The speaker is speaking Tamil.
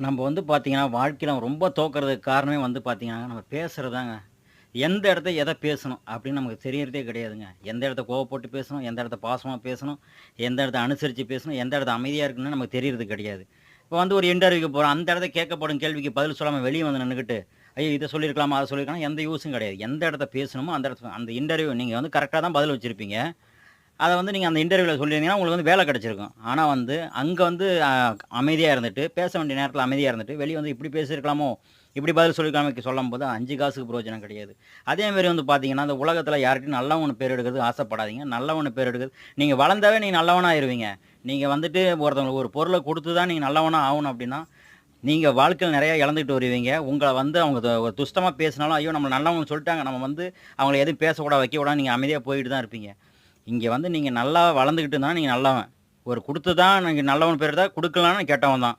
நம்ம வந்து பார்த்தீங்கன்னா, வாழ்க்கையில ரொம்ப தோற்கறதுக்கு காரணமே வந்து பார்த்தீங்கன்னா, நம்ம பேசுறது தாங்க. எந்த இடத்த எத பேசணும் அப்படின்னு நமக்கு தெரியறதே கிடையாதுங்க. எந்த இடத்த கோவப்பட்டு பேசணும், எந்த இடத்த பாசமா பேசணும், எந்த இடத்த அனுசரிச்சு பேசணும், எந்த இடத்த அமைதியா இருக்கணும்னு நமக்கு தெரியறது கிடையாது. இப்போ வந்து ஒரு இன்டர்வியூக்கு போறோம். அந்த இடத்துல கேட்கப்படும் கேள்விக்கு பதில் சொல்லாம வெளிய வந்து நின்னுகிட்டு, ஐயோ! இத சொல்லியிருக்கலாமா, அத சொல்லியிருக்கலாமா எந்த யூசும் கிடையாது. எந்த இடத்த பேசணுமோ அந்த இடத்துல அந்த இன்டர்வியூ நீங்க வந்து கரெக்ட்டா தான் பதில் வச்சிருப்பீங்க. அத வந்து நீங்க அந்த இன்டர்வியூல சொல்லியிருந்தீங்கன்னா, உங்களுக்கு வந்து வேலை கிடைச்சிருக்கும். ஆனா வந்து, அங்க வந்து அமைதியா இருந்துட்டு, பேச வேண்டிய நேரத்தில அமைதியா இருந்துட்டு, வெளிய வந்து இப்படி பேசியிருக்கலாமோ, இப்படி பதில் சொல்லியிருக்கலாமோ சொல்லும்போது 5 காசுக்கு பிரயோஜனம் கிடையாது. அதே மாரி வந்து பார்த்தீங்கன்னா, இந்த உலகத்தில யார்ட்டயும் நல்லவன்னு பேர் எடுக்கிறதுக்கு ஆசைப்படாதீங்க. நல்லவன்னு பேர் எடுக்கிறது நீங்க வளர்ந்தாவே நீங்க நல்லவனா ஆயிருவீங்க. நீங்க வந்துட்டு ஒருத்தவங்களுக்கு ஒரு பொருள குடுத்து தான் நீங்க நல்லவனா ஆவணும் அப்படின்னா, நீங்க வாழ்க்கையில நெறைய இழந்துட்டு வருவீங்க. உங்கள வந்து அவங்க ஒரு துஷ்டமா பேசினாலும், ஐயோ! நம்மள நல்லவங்கன்னு சொல்ட்டாங்க. நம்ம வந்து அவங்கள எதுவும் பேசக்கூடாது, வைக்கக்கூடாதுன்னு நீங்க அமைதியா போயிட்டு தான் இருப்பீங்க. இங்க வந்து நீங்க நல்லா வளர்ந்துகிட்டு இருந்தா நீங்க நல்லவன். ஒரு குடுத்து தான் நீங்க நல்லவன் பேர் எடுத்தா, குடுக்கலன்னா கெட்டவன் தான்.